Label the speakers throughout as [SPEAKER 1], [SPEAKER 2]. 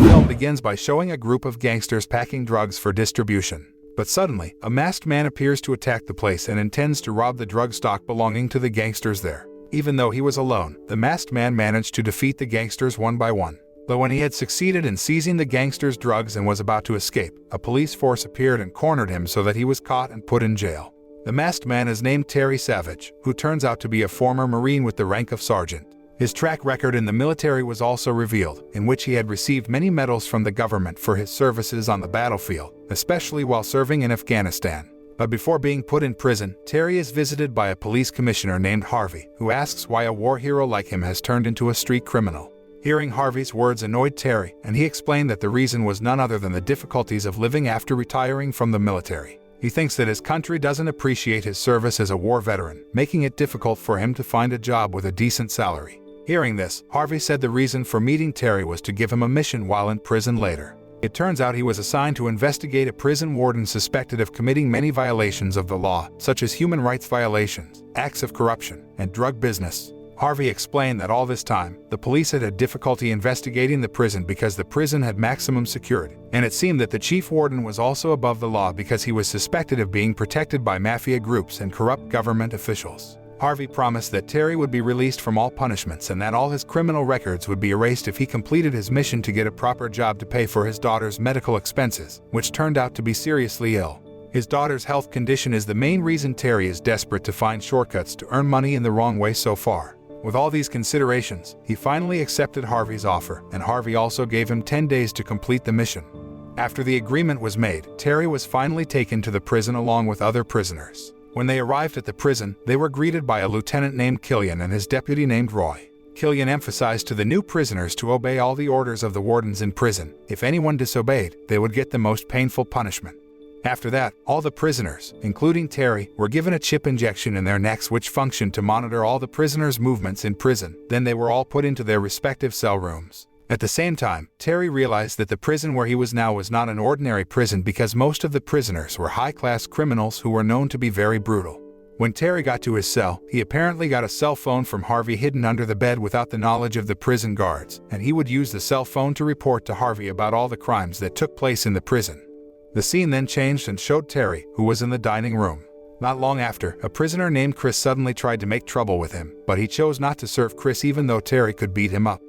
[SPEAKER 1] film begins by showing a group of gangsters packing drugs for distribution. But suddenly, a masked man appears to attack the place and intends to rob the drug stock belonging to the gangsters there. Even though he was alone, the masked man managed to defeat the gangsters one by one. But when he had succeeded in seizing the gangsters' drugs and was about to escape, a police force appeared and cornered him so that he was caught and put in jail. The masked man is named Terry Savage, who turns out to be a former Marine with the rank of sergeant. His track record in the military was also revealed, in which he had received many medals from the government for his services on the battlefield, especially while serving in Afghanistan. But before being put in prison, Terry is visited by a police commissioner named Harvey, who asks why a war hero like him has turned into a street criminal. Hearing Harvey's words annoyed Terry, and he explained that the reason was none other than the difficulties of living after retiring from the military. He thinks that his country doesn't appreciate his service as a war veteran, making it difficult for him to find a job with a decent salary. Hearing this, Harvey said the reason for meeting Terry was to give him a mission while in prison later. It turns out he was assigned to investigate a prison warden suspected of committing many violations of the law, such as human rights violations, acts of corruption, and drug business. Harvey explained that all this time, the police had had difficulty investigating the prison because the prison had maximum security, and it seemed that the chief warden was also above the law because he was suspected of being protected by mafia groups and corrupt government officials. Harvey promised that Terry would be released from all punishments and that all his criminal records would be erased if he completed his mission to get a proper job to pay for his daughter's medical expenses, which turned out to be seriously ill. His daughter's health condition is the main reason Terry is desperate to find shortcuts to earn money in the wrong way so far. With all these considerations, he finally accepted Harvey's offer, and Harvey also gave him 10 days to complete the mission. After the agreement was made, Terry was finally taken to the prison along with other prisoners. When they arrived at the prison, they were greeted by a lieutenant named Killian and his deputy named Roy. Killian emphasized to the new prisoners to obey all the orders of the wardens in prison. If anyone disobeyed, they would get the most painful punishment. After that, all the prisoners, including Terry, were given a chip injection in their necks which functioned to monitor all the prisoners' movements in prison. Then they were all put into their respective cell rooms. At the same time, Terry realized that the prison where he was now was not an ordinary prison because most of the prisoners were high-class criminals who were known to be very brutal. When Terry got to his cell, he apparently got a cell phone from Harvey hidden under the bed without the knowledge of the prison guards, and he would use the cell phone to report to Harvey about all the crimes that took place in the prison. The scene then changed and showed Terry, who was in the dining room. Not long after, a prisoner named Chris suddenly tried to make trouble with him, but he chose not to serve Chris even though Terry could beat him up.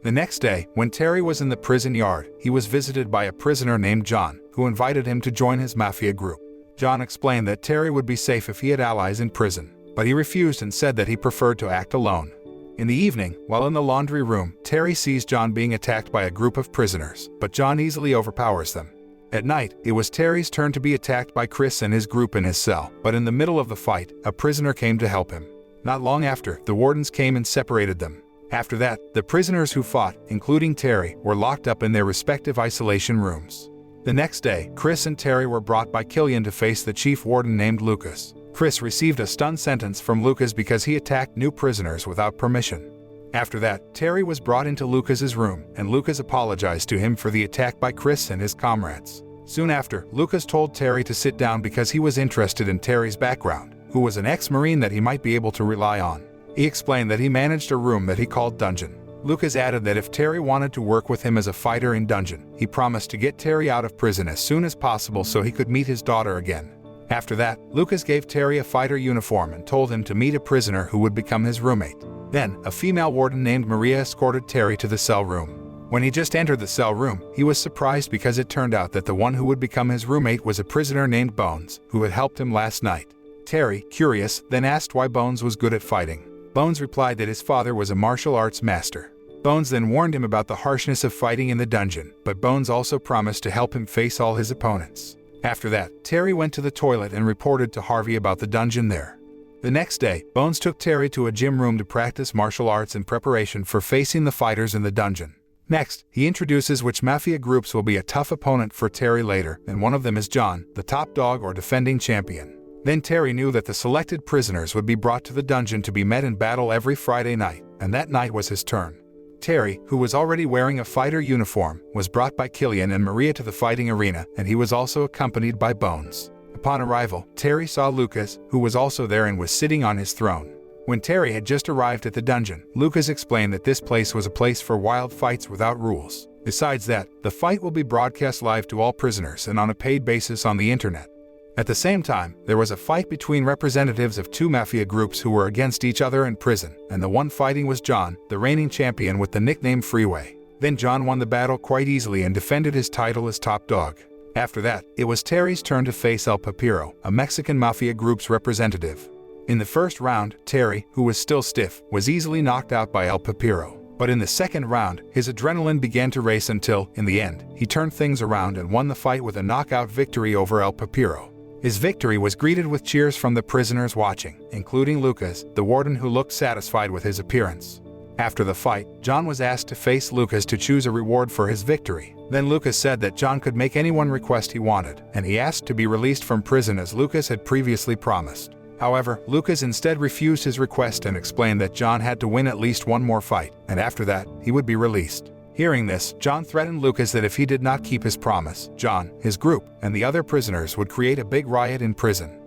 [SPEAKER 1] The next day, when Terry was in the prison yard, he was visited by a prisoner named John, who invited him to join his mafia group. John explained that Terry would be safe if he had allies in prison, but he refused and said that he preferred to act alone. In the evening, while in the laundry room, Terry sees John being attacked by a group of prisoners, but John easily overpowers them. At night, it was Terry's turn to be attacked by Chris and his group in his cell, but in the middle of the fight, a prisoner came to help him. Not long after, the wardens came and separated them. After that, the prisoners who fought, including Terry, were locked up in their respective isolation rooms. The next day, Chris and Terry were brought by Killian to face the chief warden named Lucas. Chris received a stun sentence from Lucas because he attacked new prisoners without permission. After that, Terry was brought into Lucas's room, and Lucas apologized to him for the attack by Chris and his comrades. Soon after, Lucas told Terry to sit down because he was interested in Terry's background, who was an ex-Marine that he might be able to rely on. He explained that he managed a room that he called Dungeon. Lucas added that if Terry wanted to work with him as a fighter in Dungeon, he promised to get Terry out of prison as soon as possible so he could meet his daughter again. After that, Lucas gave Terry a fighter uniform and told him to meet a prisoner who would become his roommate. Then, a female warden named Maria escorted Terry to the cell room. When he just entered the cell room, he was surprised because it turned out that the one who would become his roommate was a prisoner named Bones, who had helped him last night. Terry, curious, then asked why Bones was good at fighting. Bones replied that his father was a martial arts master. Bones then warned him about the harshness of fighting in the dungeon, but Bones also promised to help him face all his opponents. After that, Terry went to the toilet and reported to Harvey about the dungeon there. The next day, Bones took Terry to a gym room to practice martial arts in preparation for facing the fighters in the dungeon. Next, he introduces which mafia groups will be a tough opponent for Terry later, and one of them is John, the top dog or defending champion. Then Terry knew that the selected prisoners would be brought to the dungeon to be met in battle every Friday night, and that night was his turn. Terry, who was already wearing a fighter uniform, was brought by Killian and Maria to the fighting arena, and he was also accompanied by Bones. Upon arrival, Terry saw Lucas, who was also there and was sitting on his throne. When Terry had just arrived at the dungeon, Lucas explained that this place was a place for wild fights without rules. Besides that, the fight will be broadcast live to all prisoners and on a paid basis on the internet. At the same time, there was a fight between representatives of two mafia groups who were against each other in prison, and the one fighting was John, the reigning champion with the nickname Freeway. Then John won the battle quite easily and defended his title as top dog. After that, it was Terry's turn to face El Papiro, a Mexican mafia group's representative. In the first round, Terry, who was still stiff, was easily knocked out by El Papiro. But in the second round, his adrenaline began to race until, in the end, he turned things around and won the fight with a knockout victory over El Papiro. His victory was greeted with cheers from the prisoners watching, including Lucas, the warden, who looked satisfied with his appearance. After the fight, John was asked to face Lucas to choose a reward for his victory. Then Lucas said that John could make any one request he wanted, and he asked to be released from prison as Lucas had previously promised. However, Lucas instead refused his request and explained that John had to win at least one more fight, and after that, he would be released. Hearing this, John threatened Lucas that if he did not keep his promise, John, his group, and the other prisoners would create a big riot in prison.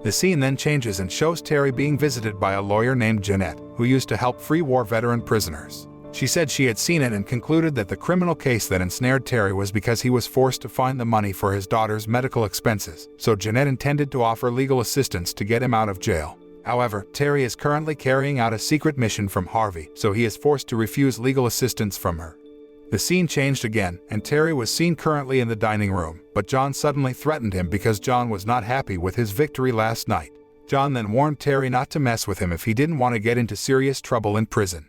[SPEAKER 1] The scene then changes and shows Terry being visited by a lawyer named Jeanette, who used to help free war veteran prisoners. She said she had seen it and concluded that the criminal case that ensnared Terry was because he was forced to find the money for his daughter's medical expenses, so Jeanette intended to offer legal assistance to get him out of jail. However, Terry is currently carrying out a secret mission from Harvey, so he is forced to refuse legal assistance from her. The scene changed again, and Terry was seen currently in the dining room, but John suddenly threatened him because John was not happy with his victory last night. John then warned Terry not to mess with him if he didn't want to get into serious trouble in prison.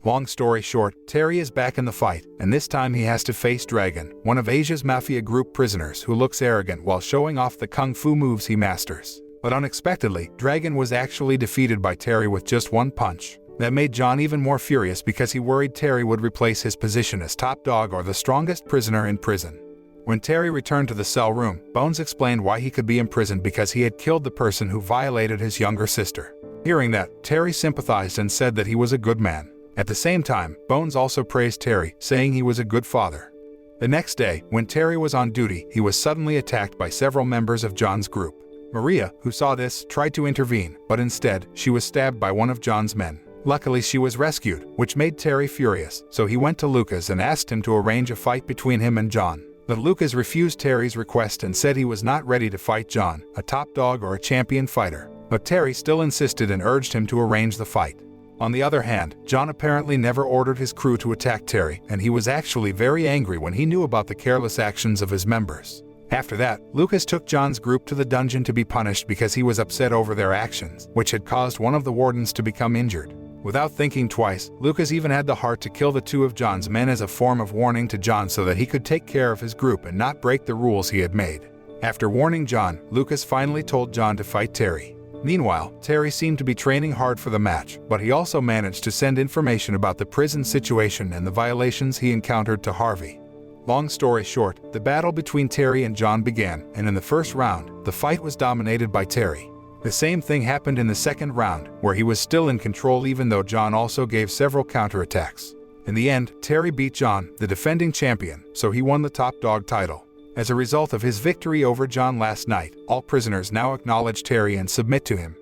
[SPEAKER 1] Long story short, Terry is back in the fight, and this time he has to face Dragon, one of Asia's mafia group prisoners who looks arrogant while showing off the kung fu moves he masters. But unexpectedly, Dragon was actually defeated by Terry with just one punch. That made John even more furious because he worried Terry would replace his position as top dog or the strongest prisoner in prison. When Terry returned to the cell room, Bones explained why he could be imprisoned because he had killed the person who violated his younger sister. Hearing that, Terry sympathized and said that he was a good man. At the same time, Bones also praised Terry, saying he was a good father. The next day, when Terry was on duty, he was suddenly attacked by several members of John's group. Maria, who saw this, tried to intervene, but instead, she was stabbed by one of John's men. Luckily, she was rescued, which made Terry furious, so he went to Lucas and asked him to arrange a fight between him and John. But Lucas refused Terry's request and said he was not ready to fight John, a top dog or a champion fighter. But Terry still insisted and urged him to arrange the fight. On the other hand, John apparently never ordered his crew to attack Terry, and he was actually very angry when he knew about the careless actions of his members. After that, Lucas took John's group to the dungeon to be punished because he was upset over their actions, which had caused one of the wardens to become injured. Without thinking twice, Lucas even had the heart to kill the two of John's men as a form of warning to John so that he could take care of his group and not break the rules he had made. After warning John, Lucas finally told John to fight Terry. Meanwhile, Terry seemed to be training hard for the match, but he also managed to send information about the prison situation and the violations he encountered to Harvey. Long story short, the battle between Terry and John began, and in the first round, the fight was dominated by Terry. The same thing happened in the second round, where he was still in control even though John also gave several counterattacks. In the end, Terry beat John, the defending champion, so he won the top dog title. As a result of his victory over John last night, all prisoners now acknowledge Terry and submit to him.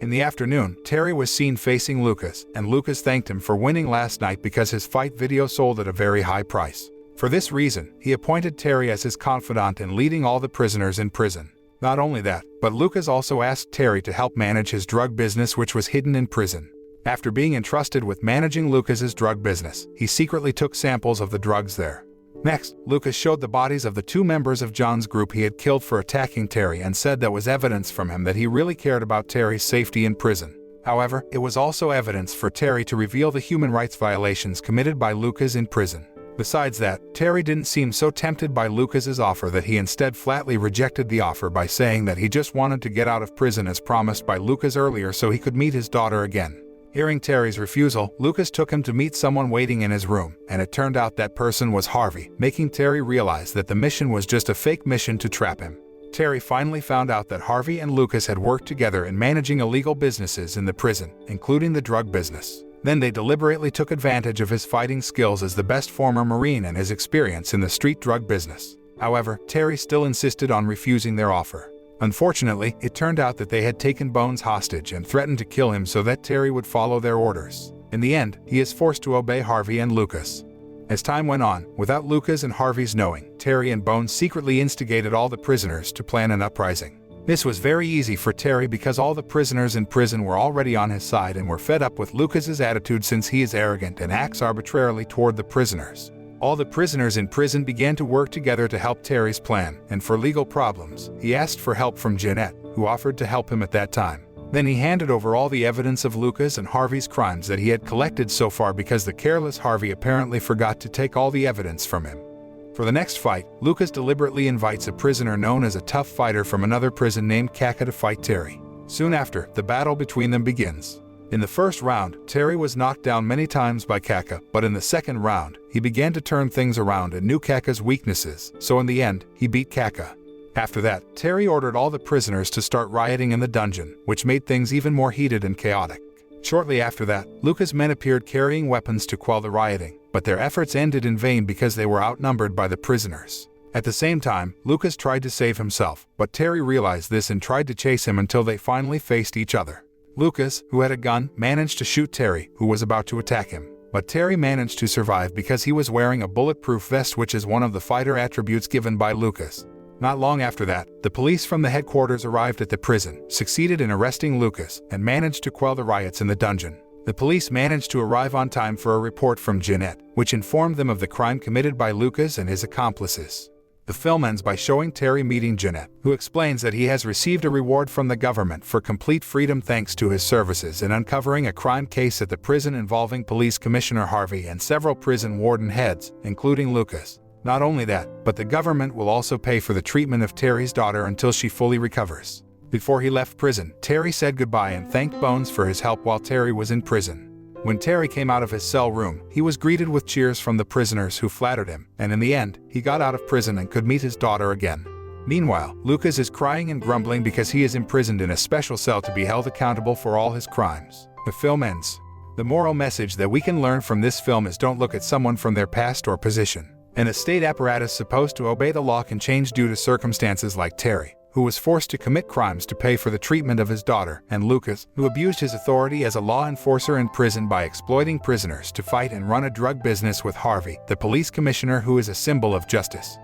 [SPEAKER 1] In the afternoon, Terry was seen facing Lucas, and Lucas thanked him for winning last night because his fight video sold at a very high price. For this reason, he appointed Terry as his confidant in leading all the prisoners in prison. Not only that, but Lucas also asked Terry to help manage his drug business which was hidden in prison. After being entrusted with managing Lucas's drug business, he secretly took samples of the drugs there. Next, Lucas showed the bodies of the two members of John's group he had killed for attacking Terry and said that was evidence from him that he really cared about Terry's safety in prison. However, it was also evidence for Terry to reveal the human rights violations committed by Lucas in prison. Besides that, Terry didn't seem so tempted by Lucas's offer that he instead flatly rejected the offer by saying that he just wanted to get out of prison as promised by Lucas earlier so he could meet his daughter again. Hearing Terry's refusal, Lucas took him to meet someone waiting in his room, and it turned out that person was Harvey, making Terry realize that the mission was just a fake mission to trap him. Terry finally found out that Harvey and Lucas had worked together in managing illegal businesses in the prison, including the drug business. Then they deliberately took advantage of his fighting skills as the best former Marine and his experience in the street drug business. However, Terry still insisted on refusing their offer. Unfortunately, it turned out that they had taken Bones hostage and threatened to kill him so that Terry would follow their orders. In the end, he is forced to obey Harvey and Lucas. As time went on, without Lucas and Harvey's knowing, Terry and Bones secretly instigated all the prisoners to plan an uprising. This was very easy for Terry because all the prisoners in prison were already on his side and were fed up with Lucas's attitude since he is arrogant and acts arbitrarily toward the prisoners. All the prisoners in prison began to work together to help Terry's plan, and for legal problems, he asked for help from Jeanette, who offered to help him at that time. Then he handed over all the evidence of Lucas and Harvey's crimes that he had collected so far because the careless Harvey apparently forgot to take all the evidence from him. For the next fight, Lucas deliberately invites a prisoner known as a tough fighter from another prison named Kaka to fight Terry. Soon after, the battle between them begins. In the first round, Terry was knocked down many times by Kaka, but in the second round, he began to turn things around and knew Kaka's weaknesses, so in the end, he beat Kaka. After that, Terry ordered all the prisoners to start rioting in the dungeon, which made things even more heated and chaotic. Shortly after that, Lucas' men appeared carrying weapons to quell the rioting, but their efforts ended in vain because they were outnumbered by the prisoners. At the same time, Lucas tried to save himself, but Terry realized this and tried to chase him until they finally faced each other. Lucas, who had a gun, managed to shoot Terry, who was about to attack him. But Terry managed to survive because he was wearing a bulletproof vest, which is one of the fighter attributes given by Lucas. Not long after that, the police from the headquarters arrived at the prison, succeeded in arresting Lucas, and managed to quell the riots in the dungeon. The police managed to arrive on time for a report from Jeanette, which informed them of the crime committed by Lucas and his accomplices. The film ends by showing Terry meeting Jeanette, who explains that he has received a reward from the government for complete freedom thanks to his services in uncovering a crime case at the prison involving Police Commissioner Harvey and several prison warden heads, including Lucas. Not only that, but the government will also pay for the treatment of Terry's daughter until she fully recovers. Before he left prison, Terry said goodbye and thanked Bones for his help while Terry was in prison. When Terry came out of his cell room, he was greeted with cheers from the prisoners who flattered him, and in the end, he got out of prison and could meet his daughter again. Meanwhile, Lucas is crying and grumbling because he is imprisoned in a special cell to be held accountable for all his crimes. The film ends. The moral message that we can learn from this film is don't look at someone from their past or position. An state apparatus supposed to obey the law can change due to circumstances like Terry, who was forced to commit crimes to pay for the treatment of his daughter, and Lucas, who abused his authority as a law enforcer in prison by exploiting prisoners to fight and run a drug business with Harvey, the police commissioner who is a symbol of justice.